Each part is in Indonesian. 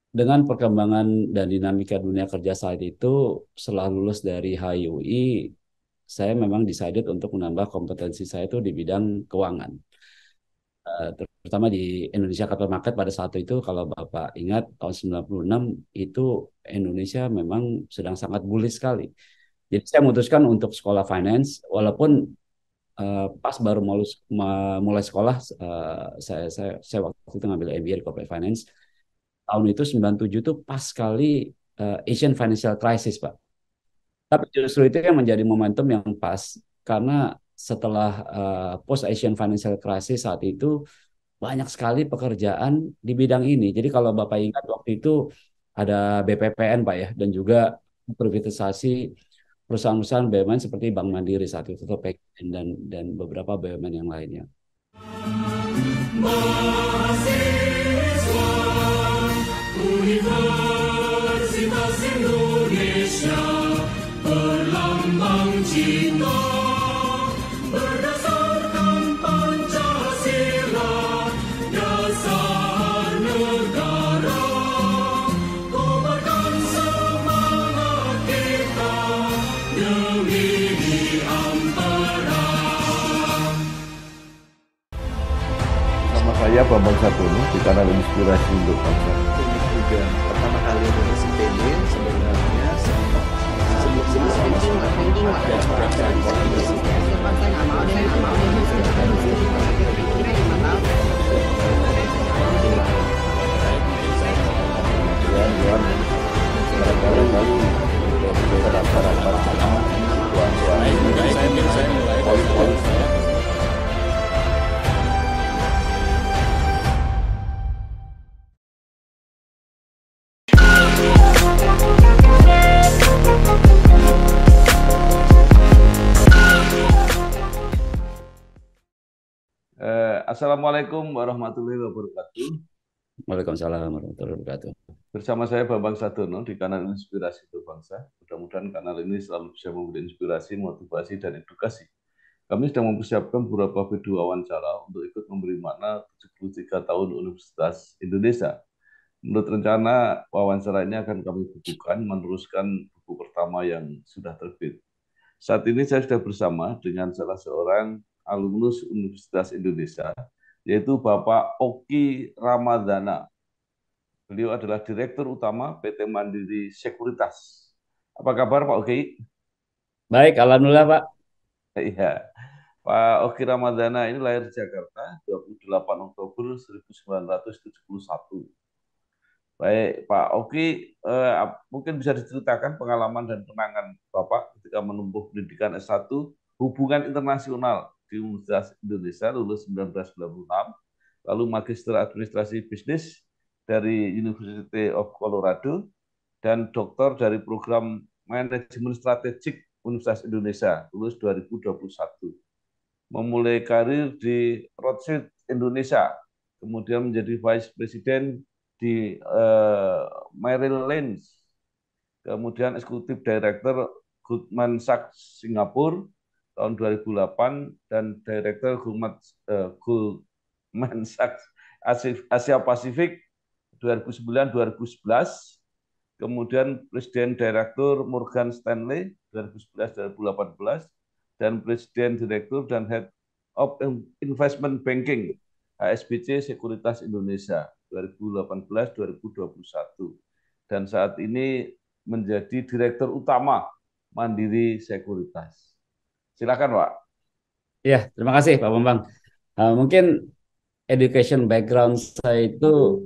Dengan perkembangan dan dinamika dunia kerja saat itu, setelah lulus dari HIUI, saya memang decided untuk menambah kompetensi saya itu di bidang keuangan. Terutama di Indonesia Capital Market pada saat itu, kalau Bapak ingat tahun 96 itu Indonesia memang sedang sangat bullish sekali. Jadi saya memutuskan untuk sekolah finance, walaupun pas baru mulai sekolah, saya waktu itu ngambil MBA di Corporate Finance. Tahun itu 97 tuh pas sekali Asian Financial Crisis, Pak. Tapi justru itu yang menjadi momentum yang pas karena setelah post Asian Financial Crisis saat itu banyak sekali pekerjaan di bidang ini. Jadi kalau Bapak ingat waktu itu ada BPPN, Pak ya, dan juga privatisasi perusahaan-perusahaan BUMN seperti Bank Mandiri saat itu, atau PGN dan beberapa BUMN yang lainnya. Mahasiswa Universitas Indonesia berlambang cinta berdasarkan Pancasila dasar negara kobarkan semangat kita demi di ampera. Nama saya Bambang Satrono di kanal Inspirasi untuk Bangsa. Ini juga pertama kali lulus ITB sebenarnya Assalamualaikum warahmatullahi wabarakatuh. Waalaikumsalam warahmatullahi wabarakatuh. Bersama saya Bambang Sadono di kanal Inspirasi untuk Bangsa. Mudah-mudahan kanal ini selalu bisa memberi inspirasi, motivasi, dan edukasi. Kami sedang mempersiapkan beberapa video wawancara untuk ikut memberi makna 73 tahun Universitas Indonesia. Menurut rencana, wawancara ini akan kami bukukan meneruskan buku pertama yang sudah terbit. Saat ini saya sudah bersama dengan salah seorang alumnus Universitas Indonesia, yaitu Bapak Oki Ramadana. Beliau adalah Direktur Utama PT Mandiri Sekuritas. Apa kabar Pak Oki? Baik, alhamdulillah Pak. Iya. Pak Oki Ramadana ini lahir di Jakarta 28 Oktober 1971. Baik, Pak Oki, mungkin bisa diceritakan pengalaman dan kenangan Bapak ketika menempuh pendidikan S1 Hubungan Internasional di Universitas Indonesia lulus 1996, lalu Magister Administrasi Bisnis dari University of Colorado, dan doktor dari program Manajemen Strategik Universitas Indonesia lulus 2021. Memulai karir di Rothschild Indonesia, kemudian menjadi Vice President di Merrill Lynch, kemudian Eksekutif Director Goldman Sachs Singapura tahun 2008 dan Director Goldman Sachs Asia Pasifik 2009-2011, kemudian Presiden Direktur Morgan Stanley 2011-2018, dan Presiden Direktur dan Head of Investment Banking HSBC Sekuritas Indonesia 2018-2021, dan saat ini menjadi Direktur Utama Mandiri Sekuritas. Silakan Pak. Ya, terima kasih Pak Bambang. Mungkin education background saya itu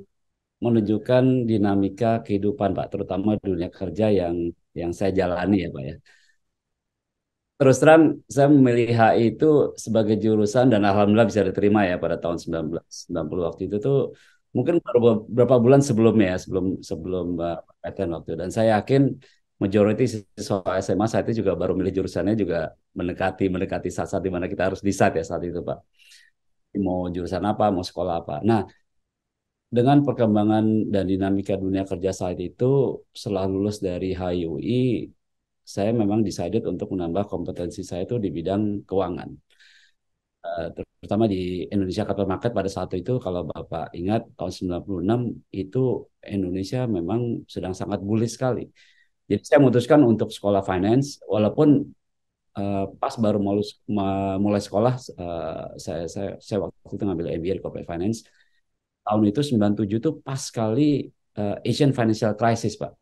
menunjukkan dinamika kehidupan Pak, terutama dunia kerja yang saya jalani ya Pak ya. Terus terang saya memilih HI itu sebagai jurusan dan alhamdulillah bisa diterima ya pada tahun 1990 waktu itu tuh mungkin baru beberapa bulan sebelumnya ya, sebelum sebelum PTN waktu itu. Dan saya yakin majority siswa SMA saat itu juga baru milih jurusannya juga mendekati saat-saat di mana kita harus decide ya saat itu Pak. Mau jurusan apa, mau sekolah apa. Nah, dengan perkembangan dan dinamika dunia kerja saat itu, setelah lulus dari HIUI, saya memang decided untuk menambah kompetensi saya itu di bidang keuangan. terutama di Indonesia Capital Market pada saat itu kalau Bapak ingat tahun 96 itu Indonesia memang sedang sangat bullish sekali. Jadi saya memutuskan untuk sekolah finance walaupun pas baru mulai sekolah saya waktu itu ngambil MBA di Corporate Finance. Tahun itu 97 tuh pas sekali Asian Financial Crisis, Pak.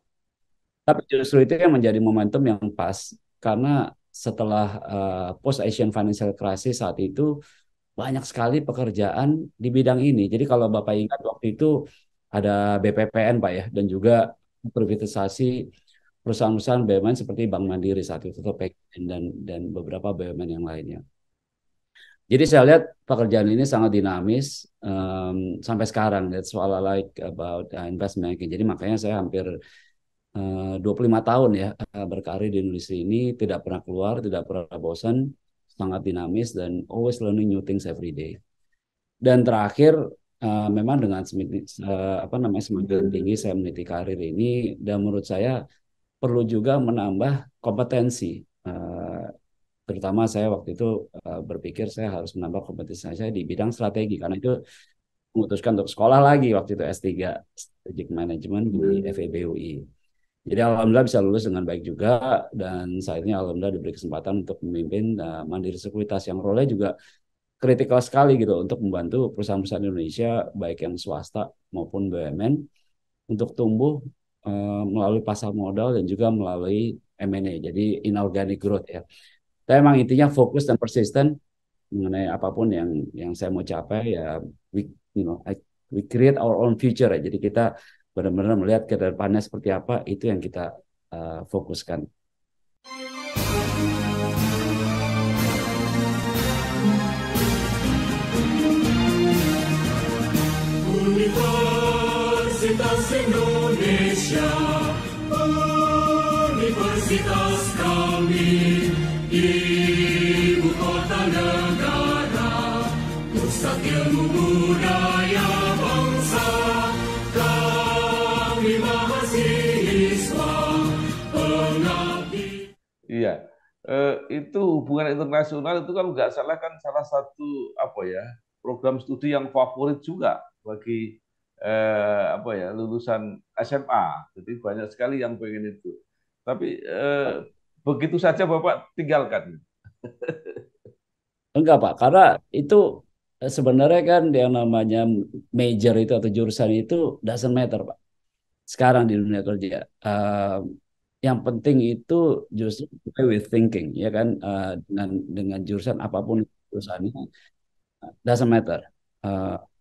Tapi justru itu yang menjadi momentum yang pas karena setelah post Asian Financial Crisis saat itu banyak sekali pekerjaan di bidang ini. Jadi kalau Bapak ingat waktu itu ada BPPN, Pak ya, dan juga privatisasi perusahaan-perusahaan BUMN seperti Bank Mandiri saat itu, atau PGN dan beberapa BUMN yang lainnya. Jadi saya lihat pekerjaan ini sangat dinamis sampai sekarang. That's all I like about investment banking. Jadi makanya saya hampir 25 tahun ya berkarir di industri ini, tidak pernah keluar, tidak pernah bosan, sangat dinamis dan always learning new things every day. Dan terakhir memang dengan semakin tinggi saya meniti karir ini, dan menurut saya perlu juga menambah kompetensi. Terutama saya waktu itu berpikir saya harus menambah kompetensi saya di bidang strategi, karena itu memutuskan untuk sekolah lagi waktu itu S3 Strategic Management di FEBUI. Jadi alhamdulillah bisa lulus dengan baik juga, dan saat ini alhamdulillah diberi kesempatan untuk memimpin Mandiri Sekuritas yang role juga kritikal sekali gitu untuk membantu perusahaan-perusahaan Indonesia baik yang swasta maupun BUMN untuk tumbuh melalui pasar modal dan juga melalui M&A, jadi inorganic growth ya. Tapi emang intinya fokus dan persisten mengenai apapun yang saya mau capai ya, we create our own future ya. Jadi kita benar-benar melihat ke depannya seperti apa, itu yang kita fokuskan. Universitas Indonesia, universitas kami, ibu kota negara, pusat ilmu budaya bangsa, kami mahasiswa pengabdi. Iya, itu hubungan internasional itu kan nggak salah kan salah satu program studi yang favorit juga bagi lulusan SMA. Jadi banyak sekali yang pengen itu. Tapi begitu saja Bapak tinggalkan. Enggak Pak, karena itu sebenarnya kan yang namanya major itu atau jurusan itu doesn't matter Pak. Sekarang di dunia kerja, yang penting itu justru way with thinking, ya kan, dengan jurusan apapun jurusannya, doesn't matter.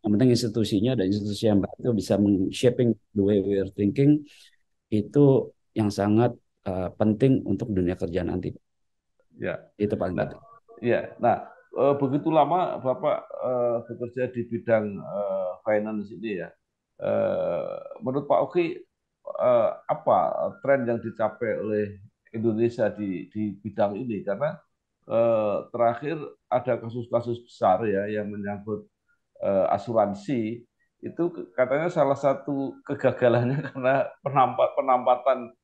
Yang penting institusinya dan institusi yang baru itu bisa shaping the way we are thinking, itu yang sangat penting untuk dunia kerja nanti. Ya, itu paling penting. Ya, nah begitu lama Bapak bekerja di bidang finance ini ya. Menurut Pak Oki, apa tren yang dicapai oleh Indonesia di bidang ini? Karena terakhir ada kasus-kasus besar ya yang menyangkut asuransi, itu katanya salah satu kegagalannya karena penampatan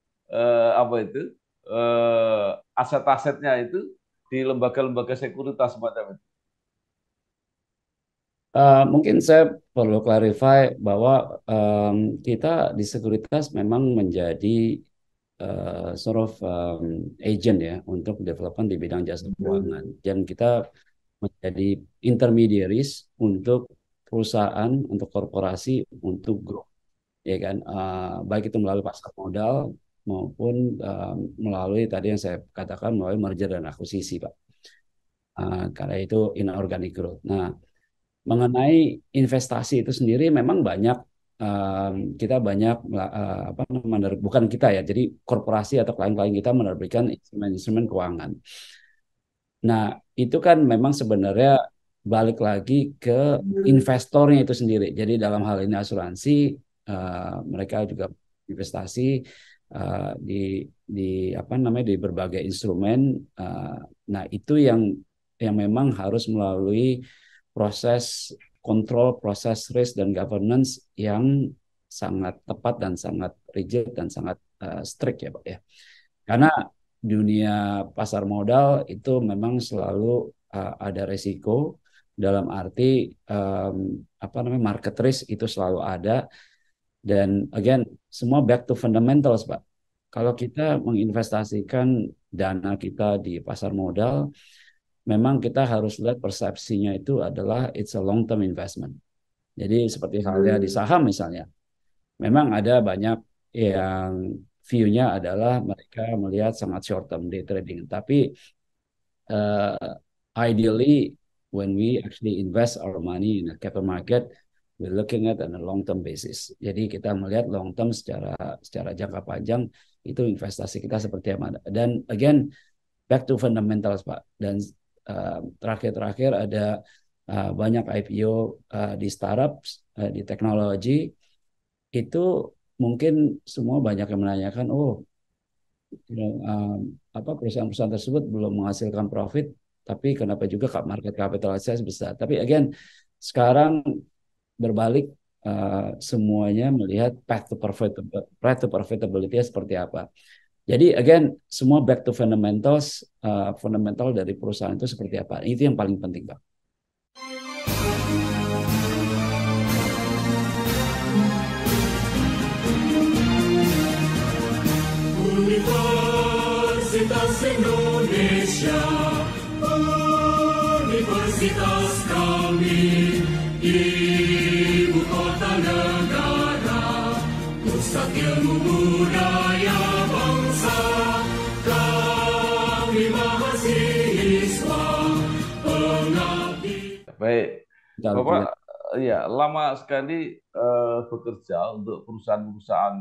aset-asetnya itu di lembaga-lembaga sekuritas semacam itu. Mungkin saya perlu clarify bahwa kita di sekuritas memang menjadi sort of agent ya untuk development di bidang jasa keuangan, dan kita menjadi intermediaries untuk perusahaan, untuk korporasi, untuk grup, ya kan, baik itu melalui pasar modal maupun melalui tadi yang saya katakan melalui merger dan akuisisi, Pak. Karena itu inorganic growth. Nah, mengenai investasi itu sendiri memang banyak, kita banyak bukan kita ya, jadi korporasi atau klien-klien kita menerbitkan instrumen-instrumen keuangan. Nah, itu kan memang sebenarnya balik lagi ke investornya itu sendiri. Jadi dalam hal ini asuransi, mereka juga investasi di berbagai instrumen. Nah, itu yang memang harus melalui proses kontrol, proses risk dan governance yang sangat tepat dan sangat rigid dan sangat strict ya Pak ya. Karena dunia pasar modal itu memang selalu ada resiko, dalam arti apa namanya market risk itu selalu ada dan again semua back to fundamentals Pak. Kalau kita menginvestasikan dana kita di pasar modal, memang kita harus lihat persepsinya itu adalah it's a long term investment. Jadi seperti halnya di saham misalnya, memang ada banyak yang view-nya adalah mereka melihat sangat short term day trading, tapi ideally when we actually invest our money in a capital market, we're looking at on a long term basis. Jadi kita melihat long term secara jangka panjang itu investasi kita seperti apa. Dan again back to fundamentals Pak. Dan terakhir ada banyak IPO di startup, di teknologi itu mungkin semua banyak yang menanyakan, apa perusahaan-perusahaan tersebut belum menghasilkan profit, tapi kenapa juga market capitalisasi besar? Tapi again, sekarang berbalik, semuanya melihat path to profitability seperti apa. Jadi again, semua back to fundamentals, fundamental dari perusahaan itu seperti apa? Itu yang paling penting, Pak. Universitas Indonesia, universitas kami, ibu kota negara, pusat ilmu budaya bangsa, kami mahasiswa pengabdi. Baik, Kita Bapak, ya lama sekali bekerja untuk perusahaan-perusahaan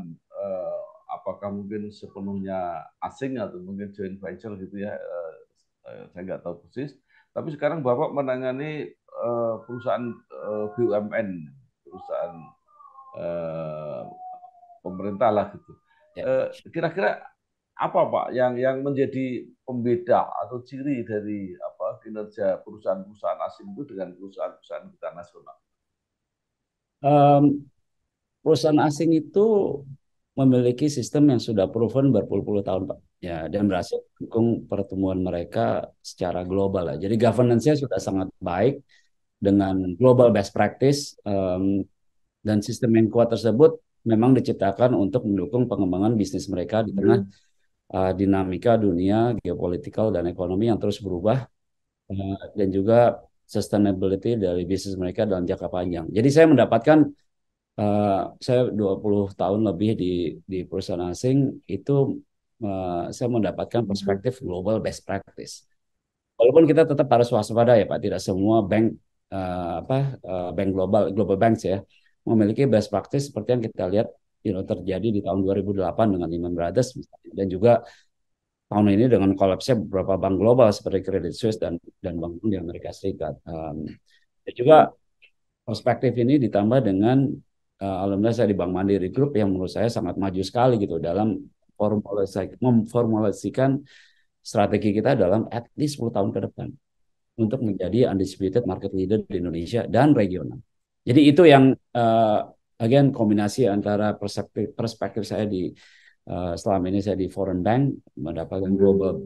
apakah mungkin sepenuhnya asing atau mungkin joint venture gitu ya, saya nggak tahu persis. Tapi sekarang Bapak menangani perusahaan BUMN, perusahaan pemerintah lah gitu. Kira-kira apa Pak yang menjadi pembeda atau ciri dari apa kinerja perusahaan-perusahaan asing itu dengan perusahaan-perusahaan kita nasional? Perusahaan asing itu memiliki sistem yang sudah proven berpuluh-puluh tahun, Pak. Ya, dan berhasil mendukung pertumbuhan mereka secara global. Jadi governance-nya sudah sangat baik dengan global best practice, dan sistem yang kuat tersebut memang diciptakan untuk mendukung pengembangan bisnis mereka di tengah dinamika dunia geopolitikal dan ekonomi yang terus berubah, dan juga sustainability dari bisnis mereka dalam jangka panjang. Jadi saya mendapatkan saya 20 tahun lebih di perusahaan asing itu, saya mendapatkan perspektif global best practice. Walaupun kita tetap harus waspada ya Pak, tidak semua bank bank global banks ya memiliki best practice seperti yang kita lihat terjadi di tahun 2008 dengan Lehman Brothers misalnya, dan juga tahun ini dengan kolapsnya beberapa bank global seperti Credit Suisse dan bank di Amerika Serikat. Dan juga perspektif ini ditambah dengan alhamdulillah saya di Bank Mandiri Group yang menurut saya sangat maju sekali gitu dalam memformulasikan strategi kita dalam at least 10 tahun ke depan untuk menjadi undisputed market leader di Indonesia dan regional. Jadi itu yang again kombinasi antara perspektif saya selama ini saya di foreign bank mendapatkan global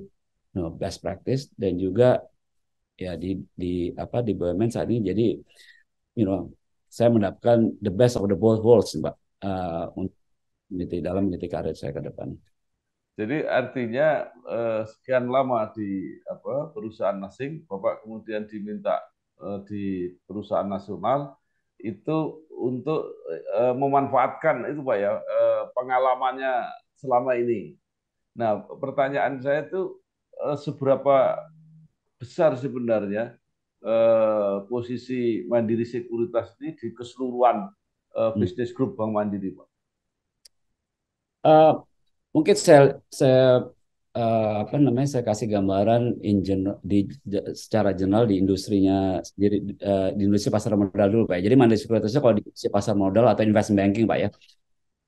best practice, dan juga ya di BUMN saat ini jadi saya mendapatkan the best of the both worlds, Mbak, dalam meniti karir saya ke depan. Jadi artinya sekian lama di perusahaan asing, Bapak kemudian diminta di perusahaan nasional itu untuk memanfaatkan itu Pak ya, pengalamannya selama ini. Nah, pertanyaan saya itu seberapa besar sebenarnya posisi Mandiri Sekuritas ini di keseluruhan bisnis grup Bank Mandiri, Pak? Mungkin saya saya kasih gambaran secara general di industrinya sendiri, di industri pasar modal dulu Pak. Jadi Mandiri Sekuritas kalau di industri pasar modal atau investment banking Pak ya,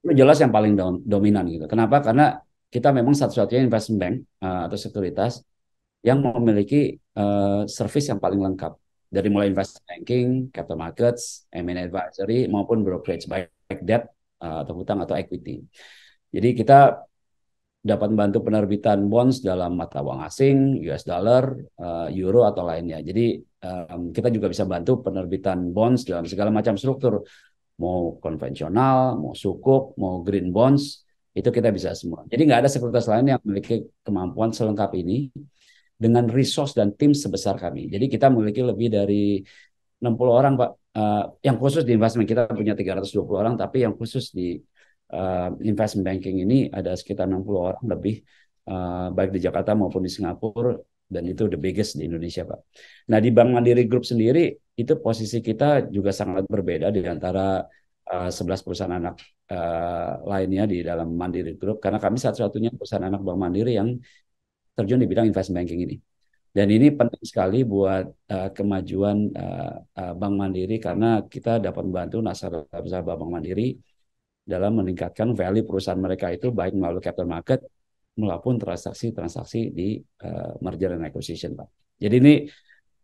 itu jelas yang paling dominan gitu. Kenapa? Karena kita memang satu-satunya investment bank atau sekuritas yang memiliki service yang paling lengkap dari mulai investment banking, capital markets, M&A advisory maupun brokerage baik debt atau hutang atau equity. Jadi kita dapat membantu penerbitan bonds dalam mata uang asing, US dollar, euro atau lainnya. Jadi kita juga bisa bantu penerbitan bonds dalam segala macam struktur, mau konvensional, mau sukuk, mau green bonds, itu kita bisa semua. Jadi nggak ada sekuritas lain yang memiliki kemampuan selengkap ini dengan resource dan tim sebesar kami. Jadi kita memiliki lebih dari 60 orang, Pak. Yang khusus di investment kita punya 320 orang, tapi yang khusus di investment banking ini ada sekitar 60 orang lebih, baik di Jakarta maupun di Singapura, dan itu the biggest di Indonesia, Pak. Nah, di Bank Mandiri Group sendiri, itu posisi kita juga sangat berbeda di antara 11 perusahaan anak lainnya di dalam Mandiri Group, karena kami satu-satunya perusahaan anak Bank Mandiri yang terjun di bidang investment banking ini. Dan ini penting sekali buat kemajuan Bank Mandiri, karena kita dapat membantu nasabah Bank Mandiri dalam meningkatkan value perusahaan mereka itu baik melalui capital market maupun transaksi-transaksi di merger and acquisition, Pak. Jadi ini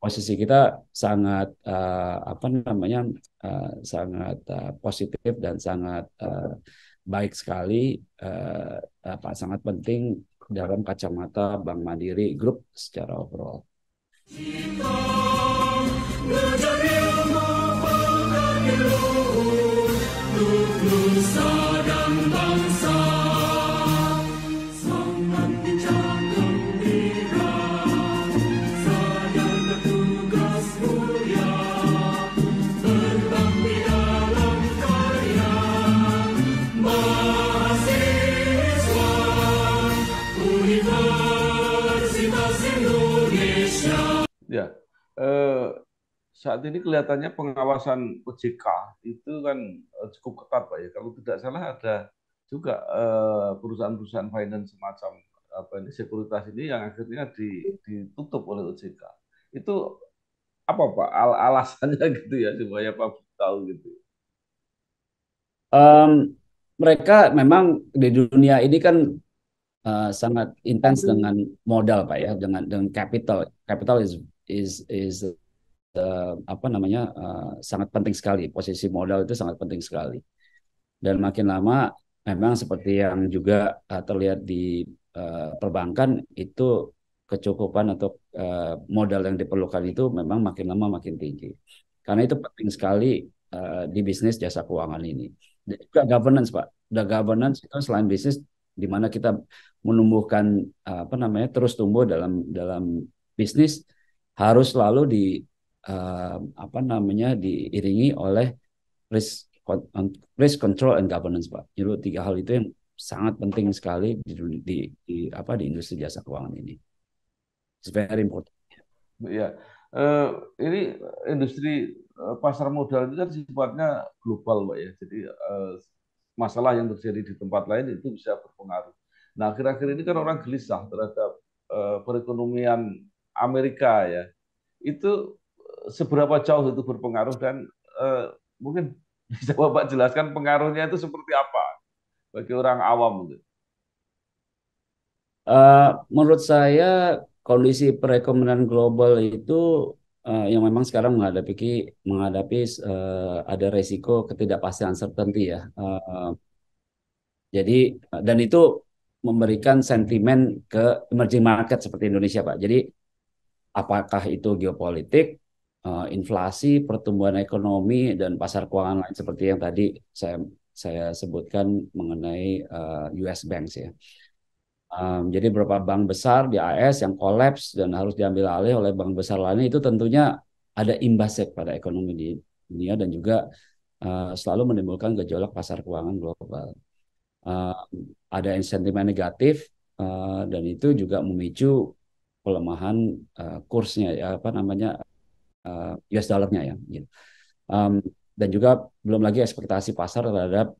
posisi kita sangat apa namanya sangat positif dan sangat baik sekali, sangat penting dalam kacamata Bank Mandiri Group secara overall. Nusa dan bangsa, semangat bincang gembira, sadar bertugas mulia, berbakti dalam karya, mahasiswa Universitas Indonesia. Ya, saat ini kelihatannya pengawasan OJK itu kan cukup ketat, Pak ya. Kalau tidak salah ada juga perusahaan-perusahaan finance semacam apa ini sekuritas ini yang akhirnya ditutup oleh OJK. Itu apa, Pak? Alasannya gitu ya supaya Pak tahu gitu. Mereka memang di dunia ini kan sangat intens dengan modal, Pak ya, dengan capital. Capital is apa namanya sangat penting sekali. Posisi modal itu sangat penting sekali. Dan makin lama memang seperti yang juga terlihat di perbankan, itu kecukupan untuk modal yang diperlukan itu memang makin lama makin tinggi. Karena itu penting sekali di bisnis jasa keuangan ini. Dan juga governance, Pak. The governance itu selain bisnis di mana kita menumbuhkan apa namanya terus tumbuh dalam bisnis, harus selalu apa namanya diiringi oleh risk risk control and governance, Pak. Jadi 3 hal itu yang sangat penting sekali di industri jasa keuangan ini. It's very important. Ya, ini industri pasar modal itu kan sifatnya global, Pak ya. Jadi masalah yang terjadi di tempat lain itu bisa berpengaruh. Nah, akhir-akhir ini kan orang gelisah terhadap perekonomian Amerika ya. Itu seberapa jauh itu berpengaruh, dan mungkin bisa Bapak jelaskan pengaruhnya itu seperti apa bagi orang awam gitu. Menurut saya kondisi perekonomian global itu yang memang sekarang menghadapi ada resiko ketidakpastian uncertainty ya. Jadi dan itu memberikan sentimen ke emerging market seperti Indonesia, Pak. Jadi apakah itu geopolitik, inflasi, pertumbuhan ekonomi, dan pasar keuangan lain seperti yang tadi saya sebutkan mengenai US Banks ya. Jadi beberapa bank besar di AS yang kolaps dan harus diambil alih oleh bank besar lainnya, itu tentunya ada imbasnya pada ekonomi di dunia dan juga selalu menimbulkan gejolak pasar keuangan global. Ada sentimen negatif dan itu juga memicu pelemahan kursnya ya, apa namanya US dollarnya ya gitu. Dan juga belum lagi ekspektasi pasar terhadap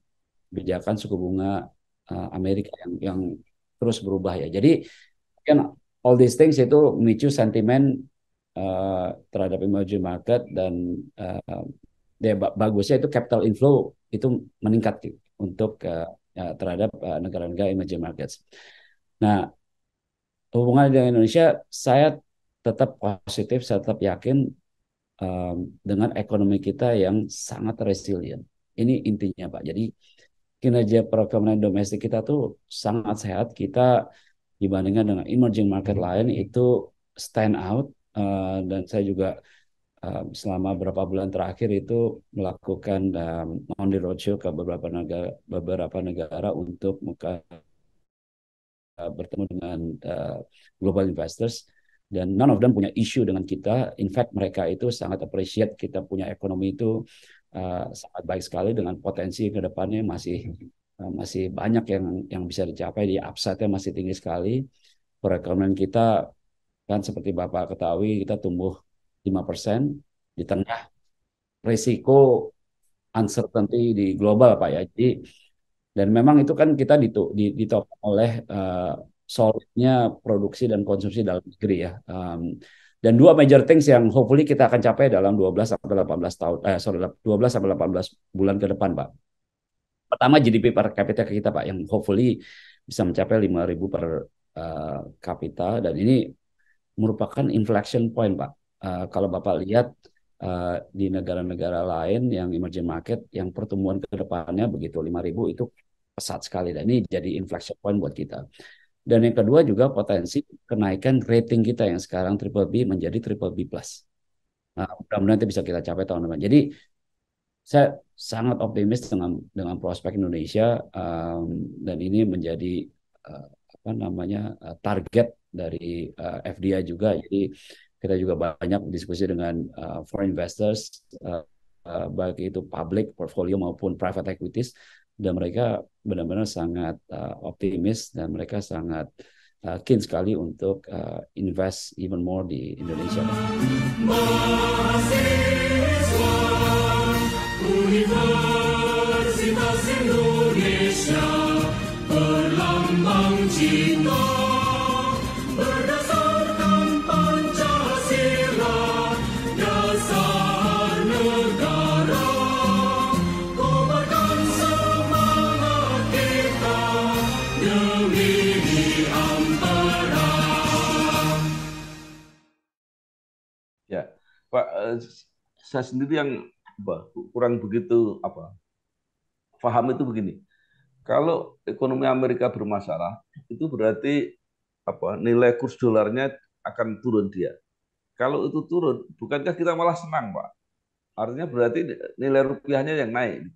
kebijakan suku bunga Amerika yang terus berubah ya. Jadi kan all these things itu memicu sentimen terhadap emerging market, dan bagusnya itu capital inflow itu meningkat gitu, untuk terhadap negara-negara emerging markets. Nah, hubungan dengan Indonesia, saya tetap positif, saya tetap yakin dengan ekonomi kita yang sangat resilient. Ini intinya, Pak. Jadi kinerja perekonomian domestik kita tuh sangat sehat. Kita dibandingkan dengan emerging market lain itu stand out. Dan saya juga selama beberapa bulan terakhir itu melakukan on the roadshow ke beberapa negara untuk bertemu dengan global investors, dan none of them punya issue dengan kita. In fact, mereka itu sangat appreciate kita punya ekonomi itu sangat baik sekali, dengan potensi ke depannya masih banyak yang bisa dicapai, di upside-nya masih tinggi sekali. Perekonomian kita kan seperti Bapak ketahui, kita tumbuh 5% di tengah risiko uncertainty di global, Pak ya. Jadi, dan memang itu kan kita ditopang oleh solidnya produksi dan konsumsi dalam negeri ya. Dan dua major things yang hopefully kita akan capai dalam 12 sampai 18 tahun 12 sampai 18 bulan ke depan, Pak. Pertama, GDP per kapita kita, Pak, yang hopefully bisa mencapai 5.000 per kapita, dan ini merupakan inflection point, Pak. Kalau Bapak lihat di negara-negara lain yang emerging market, yang pertumbuhan ke depannya begitu 5.000 itu pesat sekali, dan ini jadi inflection point buat kita. Dan yang kedua juga potensi kenaikan rating kita yang sekarang triple B menjadi triple B plus. Mudah-mudahan nanti bisa kita capai tahun depan. Jadi saya sangat optimis dengan prospek Indonesia, dan ini menjadi target dari FDI juga. Jadi kita juga banyak diskusi dengan foreign investors, baik itu public portfolio maupun private equities, dan mereka benar-benar sangat optimis, dan mereka sangat keen sekali untuk invest even more di Indonesia. Mahasiswa Universitas Indonesia berlambang cinta berdasarkan Pancasila, dasar negara, kobarkan semangat kita demi ampera. Ya, Pak, saya sendiri yang kurang begitu paham itu begini. Kalau ekonomi Amerika bermasalah, itu berarti nilai kurs dolarnya akan turun dia. Kalau itu turun, bukankah kita malah senang, Pak? Artinya berarti nilai rupiahnya yang naik.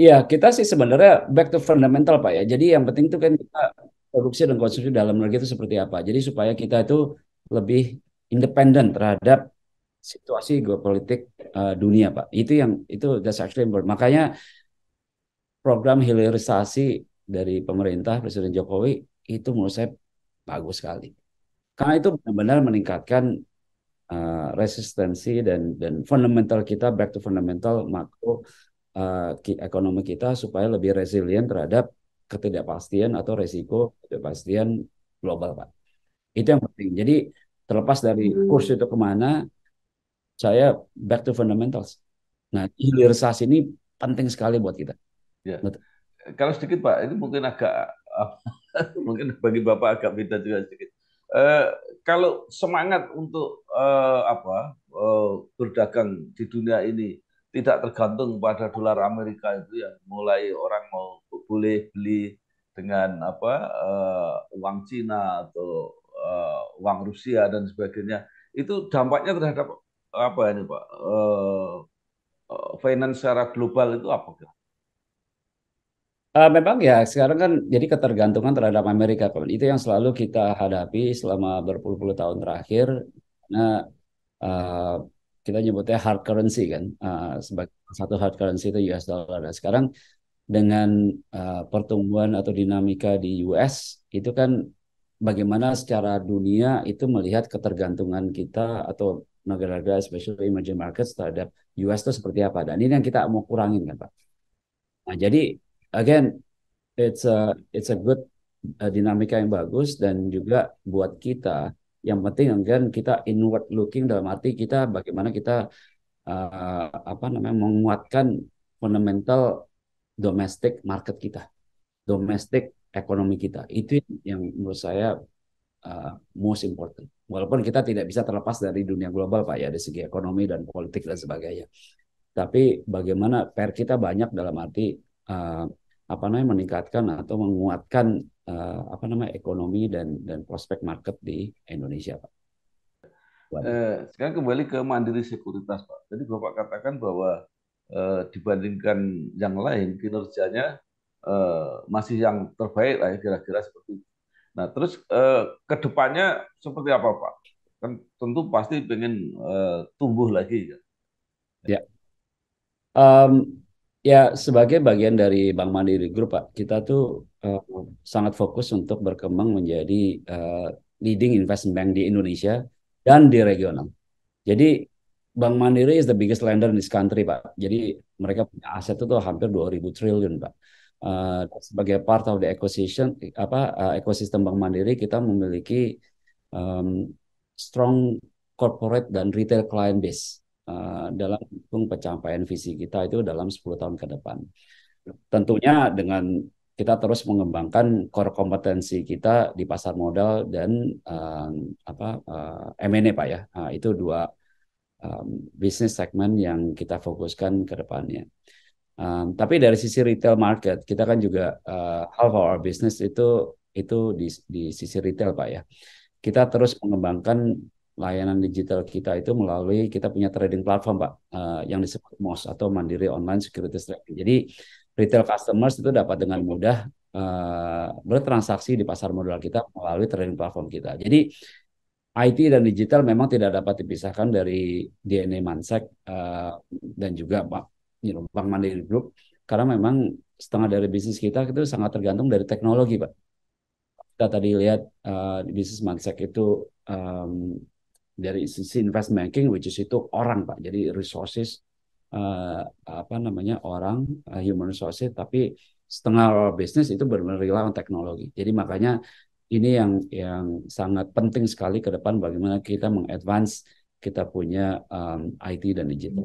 Iya, kita sih sebenarnya back to fundamental, Pak ya. Jadi yang penting itu kan kita produksi dan konsumsi dalam negeri itu seperti apa. Jadi supaya kita itu lebih independen terhadap situasi geopolitik dunia, Pak. That's actually important. Makanya program hilirisasi dari pemerintah Presiden Jokowi itu menurut saya bagus sekali. Karena itu benar-benar meningkatkan resistensi dan fundamental kita, back to fundamental makro ekonomi kita, supaya lebih resilient terhadap ketidakpastian atau resiko ketidakpastian global, Pak. Itu yang penting. Jadi terlepas dari kurs itu kemana, saya back to fundamentals. Nah, hilirisasi ini penting sekali buat kita. Ya. Betul. Kalau sedikit, Pak, ini mungkin mungkin bagi Bapak agak beda juga sedikit. Kalau semangat untuk berdagang di dunia ini tidak tergantung pada dolar Amerika itu, ya mulai orang mau boleh beli dengan uang Cina atau uang Rusia dan sebagainya, itu dampaknya terhadap ini, Pak, finance secara global itu apa? Memang ya sekarang kan jadi ketergantungan terhadap Amerika, Pak. Itu yang selalu kita hadapi selama berpuluh-puluh tahun terakhir. Nah, kita nyebutnya hard currency kan, sebagai satu hard currency itu US dollar. Nah, sekarang dengan pertumbuhan atau dinamika di US itu kan bagaimana secara dunia itu melihat ketergantungan kita atau negara-negara especially emerging markets terhadap US itu seperti apa, dan ini yang kita mau kurangin kan, Pak. Nah, jadi again it's a good dinamika yang bagus, dan juga buat kita yang penting kan kita inward looking, dalam arti kita bagaimana kita menguatkan fundamental domestic market kita, domestic ekonomi kita. Itu yang menurut saya most important. Walaupun kita tidak bisa terlepas dari dunia global, Pak ya, dari segi ekonomi dan politik dan sebagainya. tapi bagaimana PR kita banyak dalam arti apa namanya meningkatkan atau menguatkan apa namanya ekonomi dan prospek market di Indonesia, Pak. Sekarang kembali ke Mandiri Sekuritas, Pak. Jadi Bapak katakan bahwa dibandingkan yang lain kinerjanya masih yang terbaik lah ya, kira-kira seperti itu. Nah, terus ke depannya seperti apa, Pak? Kan tentu pasti pengen tumbuh lagi kan. Ya. Ya, sebagai bagian dari Bank Mandiri Group, Pak, kita tuh sangat fokus untuk berkembang menjadi leading investment bank di Indonesia dan di regional. Jadi Bank Mandiri is the biggest lender in this country, Pak. Jadi mereka punya aset itu hampir 2.000 triliun, Pak. Sebagai part of the ekosistem Bank Mandiri, kita memiliki strong corporate dan retail client base dalam pencapaian visi kita itu dalam 10 tahun ke depan. Tentunya dengan kita terus mengembangkan core kompetensi kita di pasar modal dan M&A, Pak ya. Itu dua bisnis segmen yang kita fokuskan ke depannya. Tapi dari sisi retail market, kita kan juga half of our business itu di sisi retail, Pak ya. Kita terus mengembangkan layanan digital kita itu melalui kita punya trading platform, Pak, yang disebut MOS atau Mandiri Online Securities Trading. Jadi retail customers itu dapat dengan mudah bertransaksi di pasar modal kita melalui trading platform kita. Jadi IT dan digital memang tidak dapat dipisahkan dari DNA Mansek dan juga Bank Mandiri Group, karena memang setengah dari bisnis kita itu sangat tergantung dari teknologi, Pak. Kita tadi lihat di bisnis Mansek itu dari sisi investment banking, which is itu orang, Pak. Jadi resources orang, human resources, tapi setengah bisnis itu benar-benar rely on teknologi. Jadi makanya ini yang sangat penting sekali ke depan bagaimana kita mengadvance kita punya IT dan digital.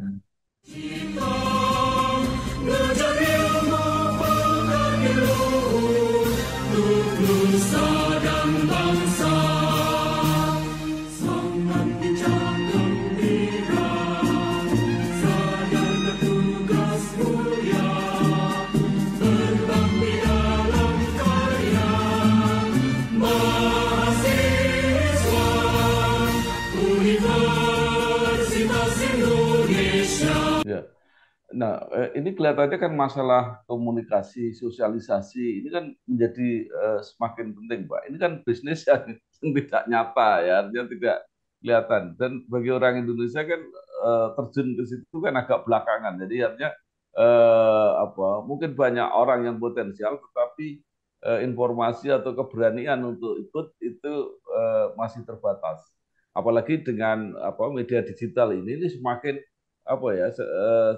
Nah, ini kelihatannya kan masalah komunikasi, sosialisasi, ini kan menjadi semakin penting, Pak. Ini kan bisnis yang tidak nyata, ya, artinya tidak kelihatan. Dan bagi orang Indonesia kan terjun ke situ kan agak belakangan. Jadi artinya mungkin banyak orang yang potensial, tetapi informasi atau keberanian untuk ikut itu masih terbatas. Apalagi dengan media digital ini semakin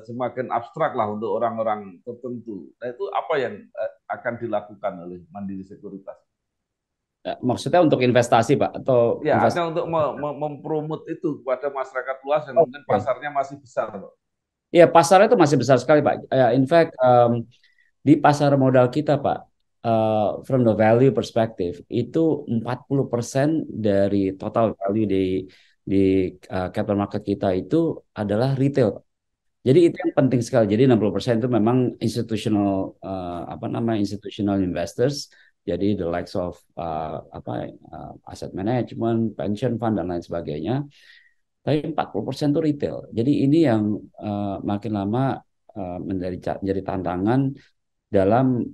semakin abstrak lah untuk orang-orang tertentu. Nah, itu apa yang akan dilakukan oleh Mandiri Sekuritas? Ya, maksudnya untuk investasi, Pak, atau ya hanya untuk mempromot itu kepada masyarakat luas yang mungkin pasarnya masih besar, Pak. Iya, pasarnya itu masih besar sekali, Pak. In fact, di pasar modal kita, Pak, from the value perspective, itu 40% dari total value di capital market kita itu adalah retail. Jadi itu yang penting sekali. Jadi 60% itu memang institutional institutional investors. Jadi the likes of asset management, pension fund dan lain sebagainya. Tapi 40% itu retail. Jadi ini yang makin lama menjadi tantangan dalam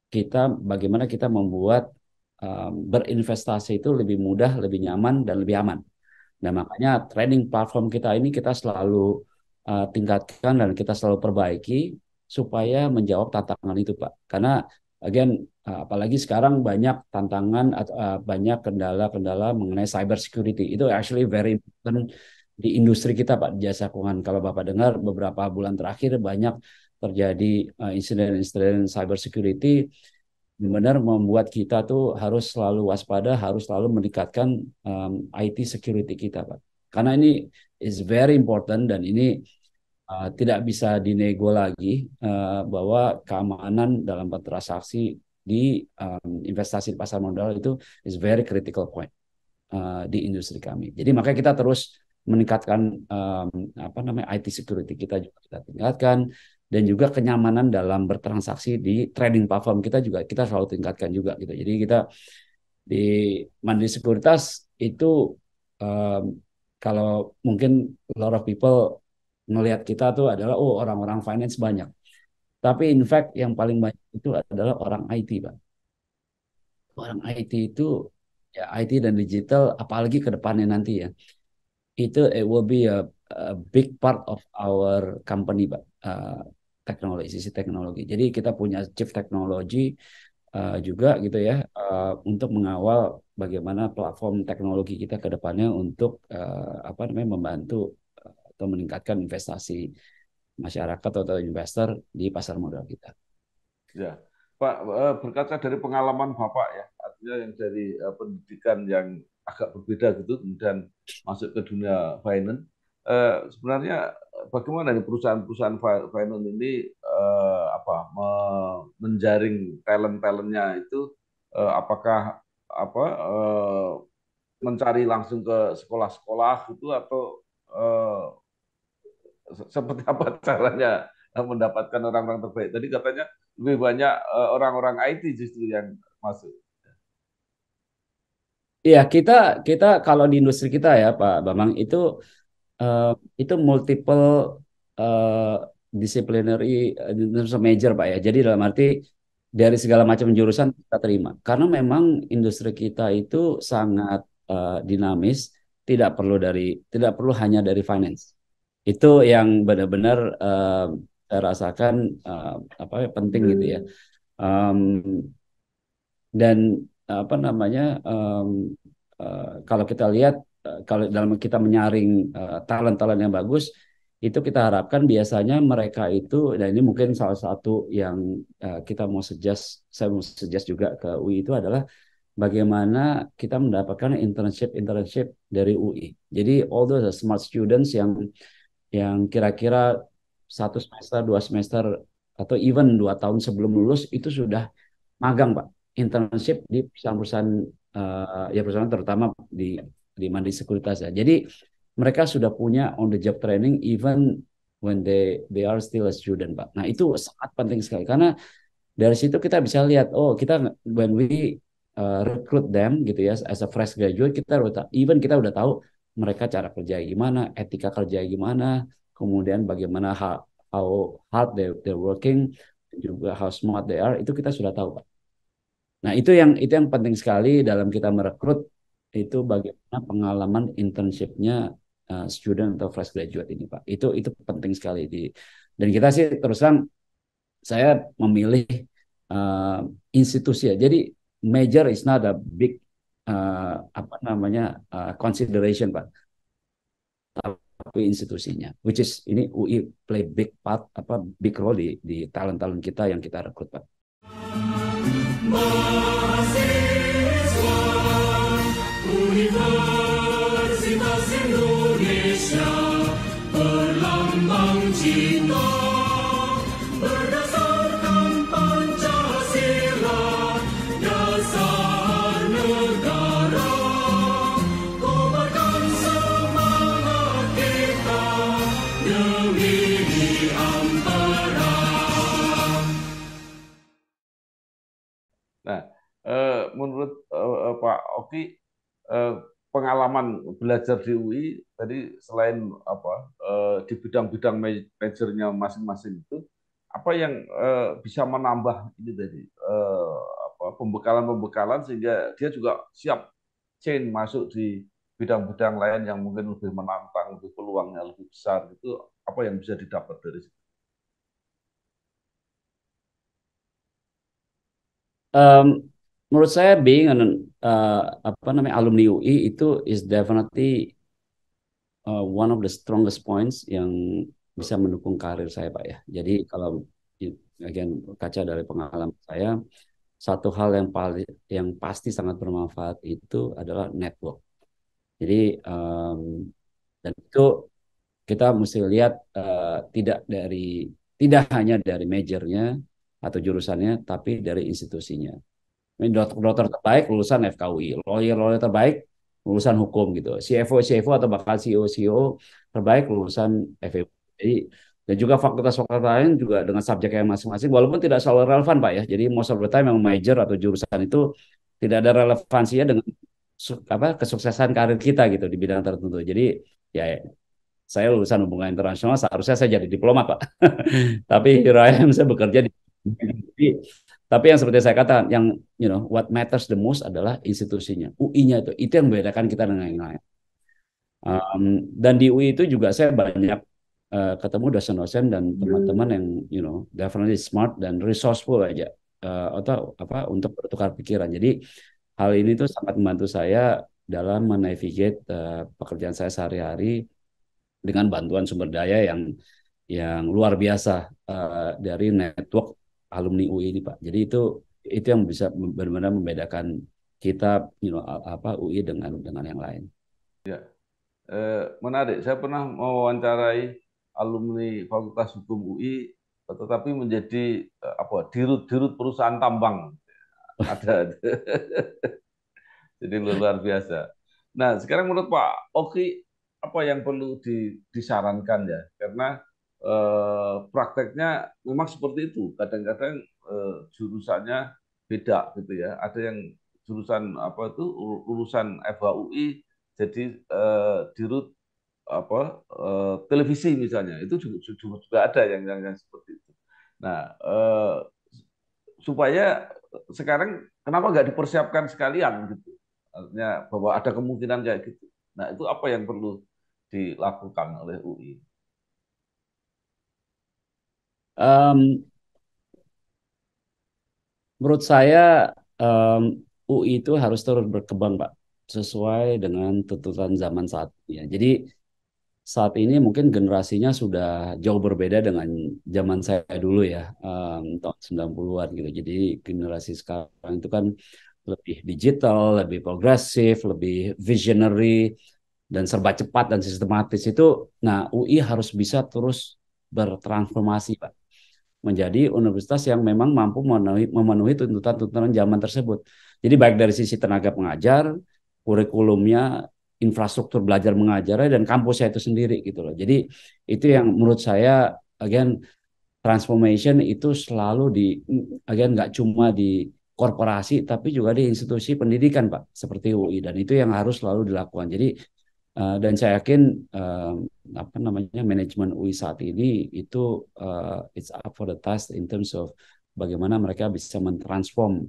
kita bagaimana kita membuat berinvestasi itu lebih mudah, lebih nyaman dan lebih aman. Nah, makanya trading platform kita ini kita selalu tingkatkan dan kita selalu perbaiki supaya menjawab tantangan itu, Pak. Karena again apalagi sekarang banyak tantangan atau banyak kendala-kendala mengenai cyber security. Itu actually very important di industri kita, Pak, jasa keuangan. Kalau Bapak dengar beberapa bulan terakhir banyak terjadi insiden-insiden cyber security, benar membuat kita tuh harus selalu waspada, harus selalu meningkatkan IT security kita, Pak. Karena ini is very important dan ini tidak bisa dinego lagi bahwa keamanan dalam bertransaksi di investasi pasar modal itu is very critical point di industri kami. Jadi makanya kita terus meningkatkan apa namanya IT security kita juga kita tingkatkan, dan juga kenyamanan dalam bertransaksi di trading platform kita juga kita selalu tingkatkan juga gitu. Jadi kita di Mandiri Sekuritas itu um, kalau mungkin a lot of people ngelihat kita tuh adalah oh orang-orang finance banyak. Tapi in fact yang paling banyak itu adalah orang IT, Pak. Orang IT itu ya IT dan digital apalagi ke depannya nanti ya. Itu it will be a big part of our company, Pak. Teknologi, sisi teknologi. Jadi kita punya chief teknologi juga gitu ya untuk mengawal bagaimana platform teknologi kita ke depannya untuk apa namanya membantu atau meningkatkan investasi masyarakat atau investor di pasar modal kita. Ya, Pak, berkaca dari pengalaman Bapak ya, artinya yang dari pendidikan yang agak berbeda gitu, kemudian masuk ke dunia finance, sebenarnya bagaimana nih perusahaan-perusahaan finance ini apa menjaring talent-talentnya itu, apakah apa mencari langsung ke sekolah-sekolah gitu atau eh, seperti apa caranya mendapatkan orang-orang terbaik? Tadi katanya lebih banyak orang-orang IT justru yang masuk. Iya, kita kita kalau di industri kita ya Pak Bambang eh, itu multiple eh, disciplinary in terms of major Pak ya. Jadi dalam arti dari segala macam jurusan kita terima. Karena memang industri kita itu sangat dinamis, tidak perlu hanya dari finance. Itu yang benar-benar saya rasakan apa ya, penting gitu ya. Um, dan apa namanya kalau kita lihat kalau dalam kita menyaring talent-talent yang bagus itu kita harapkan biasanya mereka itu dan ini mungkin salah satu yang kita mau saya mau suggest juga ke UI itu adalah bagaimana kita mendapatkan internship dari UI. Jadi all those smart students yang kira-kira 1 semester, 2 semester atau even 2 tahun sebelum lulus itu sudah magang Pak, internship di perusahaan-perusahaan ya perusahaan terutama di Mandiri Sekuritas ya. Jadi mereka sudah punya on the job training even when they are still a student Pak. Nah itu sangat penting sekali karena dari situ kita bisa lihat oh kita when we recruit them gitu ya as a fresh graduate kita udah even kita udah tahu mereka cara kerja gimana, etika kerja gimana, kemudian bagaimana how hard they're working, juga how smart they are itu kita sudah tahu Pak. Nah, itu yang penting sekali dalam kita merekrut itu bagaimana pengalaman internshipnya student atau fresh graduate ini, Pak. Itu penting sekali dan kita sih terus terang saya memilih uh, institusi ya. Jadi major is not a big apa namanya consideration, Pak. Tapi institusinya, which is ini UI play big part big role di talent-talent kita yang kita rekrut, Pak. Mahasiswa Universitas Indonesia berlambang cinta berdasarkan Pancasila dasar negara kobarkan semangat kita demi di ampera. Nah, menurut Pak Oki, pengalaman belajar di UI tadi selain apa di bidang-bidang majornya masing-masing itu, apa yang bisa menambah ini tadi apa pembekalan-pembekalan sehingga dia juga siap change masuk di bidang-bidang lain yang mungkin lebih menantang, lebih peluangnya lebih besar itu apa yang bisa didapat dari situ? Um, menurut saya being apa namanya alumni UI itu is definitely one of the strongest points yang bisa mendukung karir saya Pak ya. Jadi kalau again kaca dari pengalaman saya, satu hal yang pasti sangat bermanfaat itu adalah network. Jadi dan itu kita mesti lihat tidak hanya dari majornya atau jurusannya, tapi dari institusinya. Ini dokter terbaik lulusan FKUI, lawyer terbaik lulusan hukum gitu. CFO atau bakal CEO terbaik lulusan FEB. Jadi dan juga fakultas-fakultas lain juga dengan subjek yang masing-masing, walaupun tidak selalu relevan Pak ya. Jadi most of the time yang major atau jurusan itu tidak ada relevansinya dengan kesuksesan karir kita gitu di bidang tertentu. Jadi ya saya lulusan hubungan internasional, seharusnya saya jadi diplomat Pak. Tapi here I am, saya bekerja di tapi yang seperti saya katakan, yang what matters the most adalah institusinya, UI-nya itu yang membedakan kita dengan yang lain. Dan di UI itu juga saya banyak ketemu dosen-dosen dan teman-teman yang definitely smart dan resourceful aja atau untuk bertukar pikiran. Jadi hal ini tuh sangat membantu saya dalam menavigate pekerjaan saya sehari-hari dengan bantuan sumber daya yang luar biasa dari network alumni UI ini Pak. Jadi itu yang bisa benar-benar membedakan kita UI dengan yang lain. Ya, menarik. Saya pernah mewawancarai alumni Fakultas Hukum UI, tetapi menjadi dirut perusahaan tambang. Ada. Jadi luar biasa. Nah, sekarang menurut Pak Oki, apa yang perlu disarankan ya? Karena prakteknya memang seperti itu. Kadang-kadang jurusannya beda gitu ya. Ada yang jurusan lulusan FHUI jadi dirut televisi misalnya. Itu juga ada yang seperti itu. Nah, supaya sekarang kenapa nggak dipersiapkan sekalian gitu? Artinya bahwa ada kemungkinan kayak gitu. Nah, itu apa yang perlu dilakukan oleh UI? Menurut saya UI itu harus terus berkembang Pak, sesuai dengan tuntutan zaman saat ini. Ya. Jadi saat ini mungkin generasinya sudah jauh berbeda dengan zaman saya dulu ya, tahun 90-an gitu. Jadi generasi sekarang itu kan lebih digital, lebih progresif, lebih visionary, dan serba cepat dan sistematis itu. Nah, UI harus bisa terus bertransformasi Pak, menjadi universitas yang memang mampu memenuhi tuntutan-tuntutan zaman tersebut. Jadi baik dari sisi tenaga pengajar, kurikulumnya, infrastruktur belajar mengajarnya, dan kampusnya itu sendiri gitu loh. Jadi itu yang menurut saya, again, transformation itu selalu nggak cuma di korporasi, tapi juga di institusi pendidikan Pak, seperti UI, dan itu yang harus selalu dilakukan. Jadi dan saya yakin manajemen UI saat ini itu it's up for the task in terms of bagaimana mereka bisa mentransform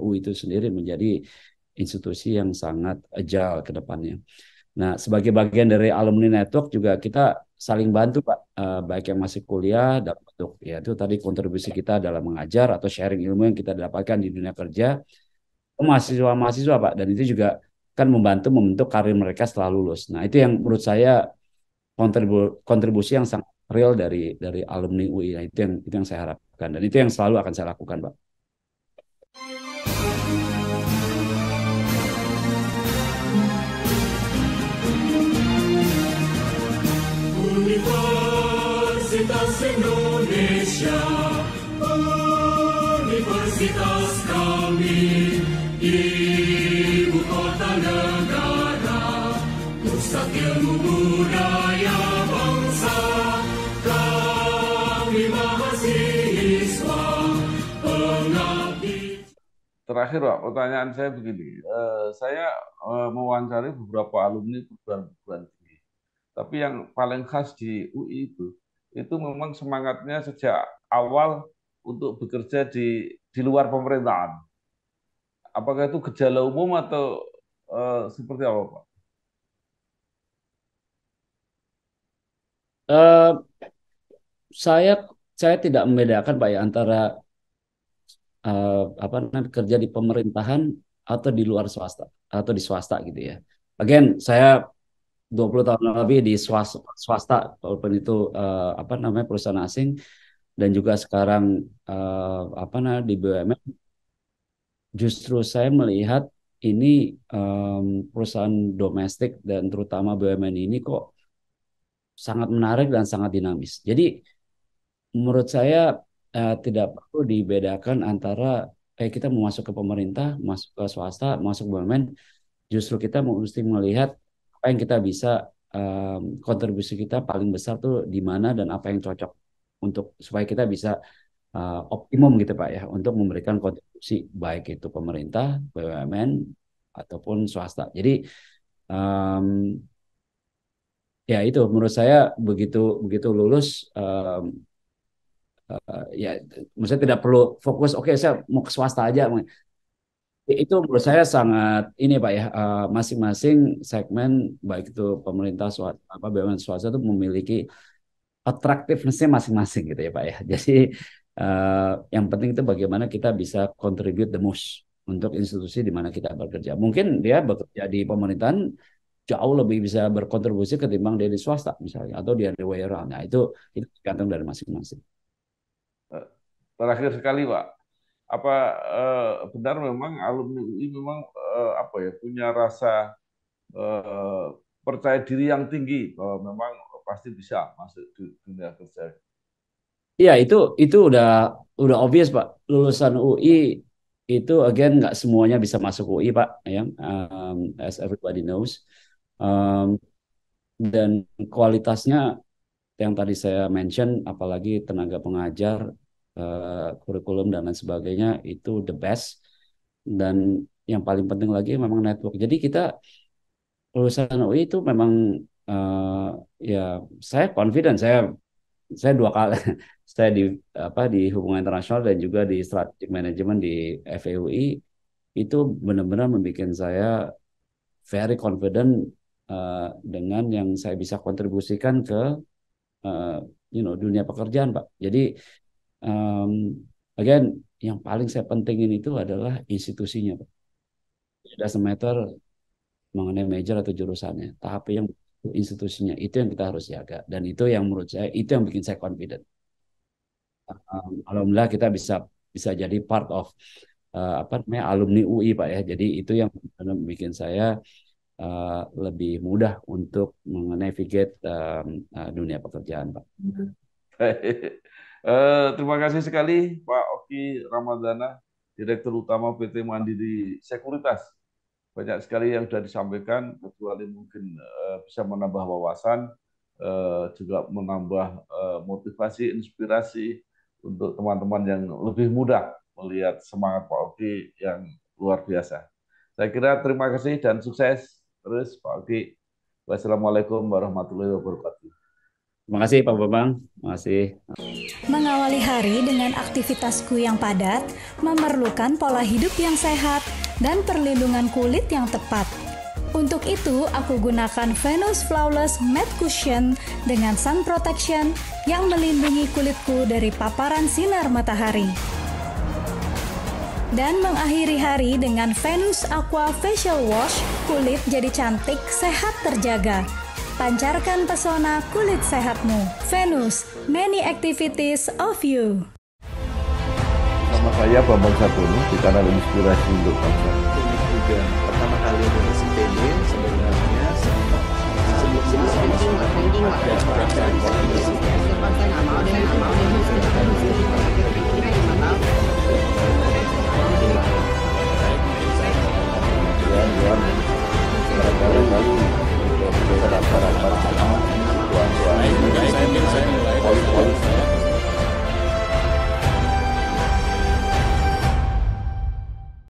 UI itu sendiri menjadi institusi yang sangat agile ke depannya. Nah, sebagai bagian dari alumni network juga kita saling bantu Pak, baik yang masih kuliah dalam bentuk ya itu tadi kontribusi kita dalam mengajar atau sharing ilmu yang kita dapatkan di dunia kerja, mahasiswa-mahasiswa Pak, dan itu juga kan membantu membentuk karir mereka setelah lulus. Nah, itu yang menurut saya kontribusi yang sangat real dari alumni UI. Nah, itu yang saya harapkan, dan itu yang selalu akan saya lakukan, Pak. Universitas Indonesia, universitas kami, ibu kota negara, pusat ilmu budaya bangsa, kami mahasiswa, pengabdi. Terakhir Pak, pertanyaan saya begini, saya mewawancari beberapa alumni perguruan tinggi, tapi yang paling khas di UI itu memang semangatnya sejak awal untuk bekerja di luar pemerintahan. Apakah itu gejala umum atau seperti apa, Pak? Saya tidak membedakan Pak ya antara kerja di pemerintahan atau di luar swasta atau di swasta gitu ya. Again, saya 20 tahun lebih di swasta walaupun itu perusahaan asing, dan juga sekarang di BUMN. Justru saya melihat ini perusahaan domestik dan terutama BUMN ini kok sangat menarik dan sangat dinamis. Jadi menurut saya tidak perlu dibedakan antara kita mau masuk ke pemerintah, masuk ke swasta, masuk BUMN. justru kita mesti melihat apa yang kita bisa kontribusi kita paling besar tuh di mana dan apa yang cocok untuk supaya kita bisa optimum gitu Pak ya untuk memberikan kontribusi baik itu pemerintah, BUMN ataupun swasta. Jadi ya itu menurut saya begitu begitu lulus ya maksudnya tidak perlu fokus oke saya mau ke swasta aja. Itu menurut saya sangat ini Pak ya masing-masing segmen baik itu pemerintah swasta apa BUMN swasta itu memiliki attractiveness-nya masing-masing gitu ya Pak ya. Jadi yang penting itu bagaimana kita bisa contribute the most untuk institusi di mana kita bekerja. Mungkin dia bekerja di pemerintahan jauh lebih bisa berkontribusi ketimbang dia di swasta misalnya atau dia di way around. Nah, itu tergantung dari masing-masing. Terakhir sekali Pak, apa benar memang alumni UI memang apa ya punya rasa percaya diri yang tinggi bahwa memang pasti bisa masuk di dunia kerja? Iya itu udah obvious Pak. Lulusan UI itu again nggak semuanya bisa masuk UI Pak ya, as everybody knows. Dan kualitasnya yang tadi saya mention, apalagi tenaga pengajar, kurikulum dan lain sebagainya itu the best. Dan yang paling penting lagi memang network. Jadi kita lulusan UI itu memang ya saya confident saya 2 kali saya di hubungan internasional dan juga di strategic management di FEUI itu benar-benar membuat saya very confident dengan yang saya bisa kontribusikan ke dunia pekerjaan Pak. Jadi again yang paling saya pentingin itu adalah institusinya Pak. It doesn't matter mengenai major atau jurusannya, tapi yang institusinya itu yang kita harus jaga dan itu yang menurut saya itu yang bikin saya confident. Alhamdulillah kita bisa jadi part of apa namanya alumni UI Pak ya. Jadi itu yang bikin saya lebih mudah untuk menavigate dunia pekerjaan Pak. Terima kasih sekali Pak Oki Ramadana, Direktur Utama PT Mandiri Sekuritas. Banyak sekali yang sudah disampaikan, kecuali mungkin bisa menambah wawasan, juga menambah motivasi, inspirasi untuk teman-teman yang lebih mudah melihat semangat Pak Oki yang luar biasa. Saya kira terima kasih dan sukses terus Pak Oki. Wassalamualaikum warahmatullahi wabarakatuh. Terima kasih Pak Bambang. Terima kasih. Mengawali hari dengan aktivitasku yang padat memerlukan pola hidup yang sehat dan perlindungan kulit yang tepat. Untuk itu, aku gunakan Venus Flawless Matte Cushion dengan Sun Protection yang melindungi kulitku dari paparan sinar matahari. Dan mengakhiri hari dengan Venus Aqua Facial Wash, kulit jadi cantik, sehat terjaga. Pancarkan pesona kulit sehatmu. Venus, many activities of you. Sama saya Bambang Sartono di kanal Inspirasi untuk Bangsa. Ini juga pertama kali mengisi PB sebenarnya sebelum ada